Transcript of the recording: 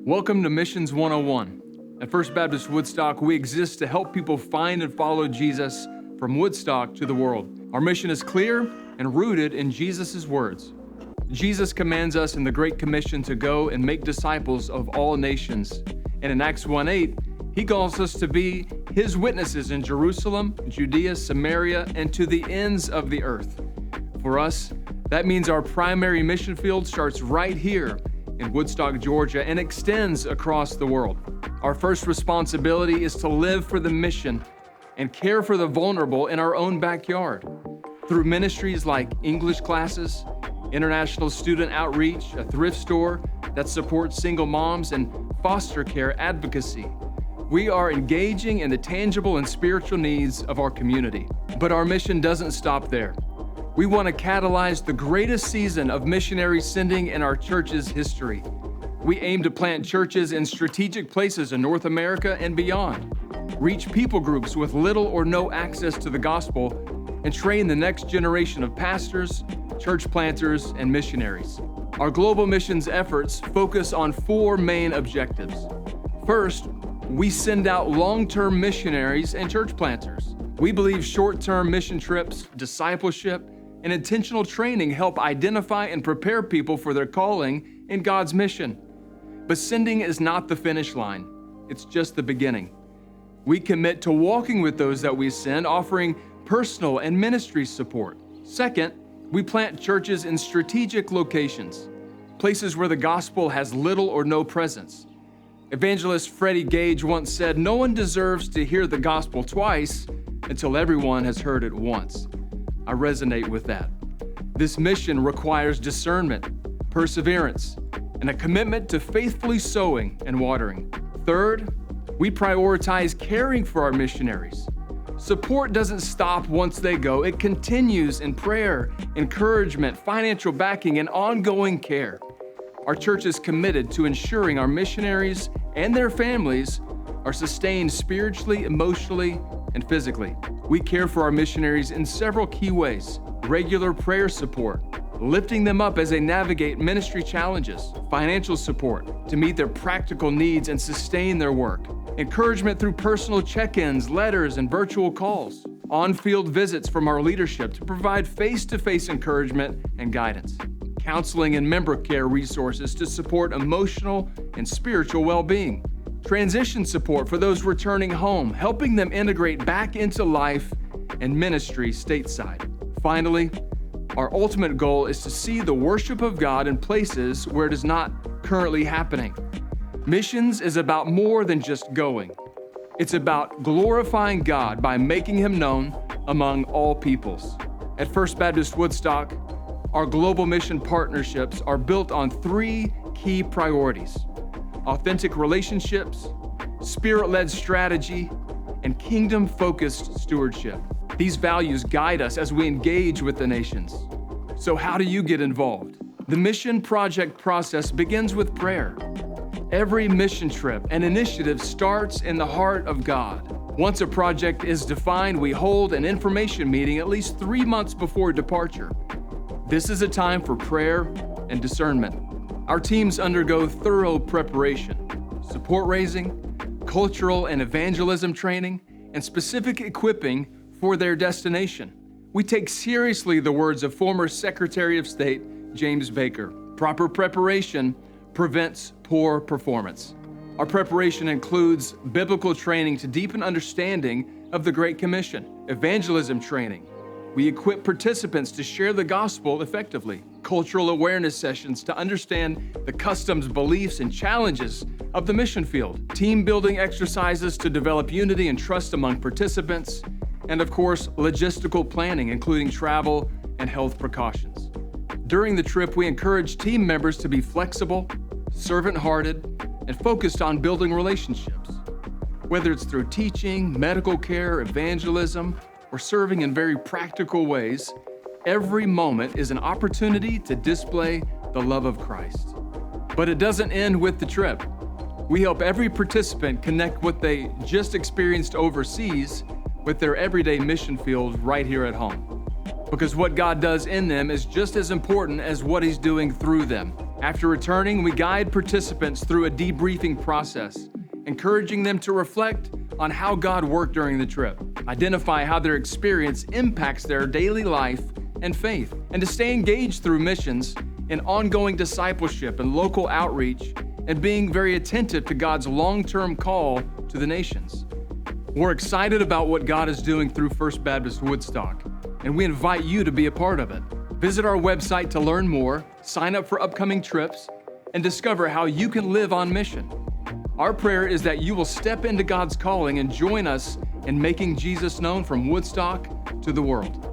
Welcome to Missions 101. At First Baptist Woodstock, we exist to help people find and follow Jesus from Woodstock to the world. Our mission is clear and rooted in Jesus' words. Jesus commands us in the Great Commission to go and make disciples of all nations. And in Acts 1:8, he calls us to be his witnesses in Jerusalem, Judea, Samaria, and to the ends of the earth. For us, that means our primary mission field starts right here in Woodstock, Georgia, and extends across the world. Our first responsibility is to live for the mission and care for the vulnerable in our own backyard. Through ministries like English classes, international student outreach, a thrift store that supports single moms, and foster care advocacy, we are engaging in the tangible and spiritual needs of our community. But our mission doesn't stop there. We want to catalyze the greatest season of missionary sending in our church's history. We aim to plant churches in strategic places in North America and beyond, reach people groups with little or no access to the gospel, and train the next generation of pastors, church planters, and missionaries. Our global missions efforts focus on four main objectives. First, we send out long-term missionaries and church planters. We believe short-term mission trips, discipleship, and intentional training help identify and prepare people for their calling in God's mission. But sending is not the finish line. It's just the beginning. We commit to walking with those that we send, offering personal and ministry support. Second, we plant churches in strategic locations, places where the gospel has little or no presence. Evangelist Freddie Gage once said, "No one deserves to hear the gospel twice until everyone has heard it once." I resonate with that. This mission requires discernment, perseverance, and a commitment to faithfully sowing and watering. Third, we prioritize caring for our missionaries. Support doesn't stop once they go. It continues in prayer, encouragement, financial backing, and ongoing care. Our church is committed to ensuring our missionaries and their families are sustained spiritually, emotionally, and physically. We care for our missionaries in several key ways: regular prayer support, lifting them up as they navigate ministry challenges, financial support to meet their practical needs and sustain their work, encouragement through personal check-ins, letters, and virtual calls, on-field visits from our leadership to provide face-to-face encouragement and guidance, counseling and member care resources to support emotional and spiritual well-being, transition support for those returning home, helping them integrate back into life and ministry stateside. Finally, our ultimate goal is to see the worship of God in places where it is not currently happening. Missions is about more than just going. It's about glorifying God by making Him known among all peoples. At First Baptist Woodstock, our global mission partnerships are built on three key priorities: authentic relationships, spirit-led strategy, and kingdom-focused stewardship. These values guide us as we engage with the nations. So how do you get involved? The mission project process begins with prayer. Every mission trip and initiative starts in the heart of God. Once a project is defined, we hold an information meeting at least 3 months before departure. This is a time for prayer and discernment. Our teams undergo thorough preparation, support raising, cultural and evangelism training, and specific equipping for their destination. We take seriously the words of former Secretary of State James Baker. Proper preparation prevents poor performance. Our preparation includes biblical training to deepen understanding of the Great Commission, evangelism training. We equip participants to share the gospel effectively, cultural awareness sessions to understand the customs, beliefs, and challenges of the mission field, team building exercises to develop unity and trust among participants, and of course, logistical planning, including travel and health precautions. During the trip, we encourage team members to be flexible, servant-hearted, and focused on building relationships. Whether it's through teaching, medical care, evangelism, or serving in very practical ways, every moment is an opportunity to display the love of Christ. But it doesn't end with the trip. We help every participant connect what they just experienced overseas with their everyday mission field right here at home. Because what God does in them is just as important as what He's doing through them. After returning, we guide participants through a debriefing process, encouraging them to reflect on how God worked during the trip, identify how their experience impacts their daily life and faith, and to stay engaged through missions in ongoing discipleship and local outreach, and being very attentive to God's long-term call to the nations. We're excited about what God is doing through First Baptist Woodstock, and we invite you to be a part of it. Visit our website to learn more, sign up for upcoming trips, and discover how you can live on mission. Our prayer is that you will step into God's calling and join us in making Jesus known from Woodstock to the world.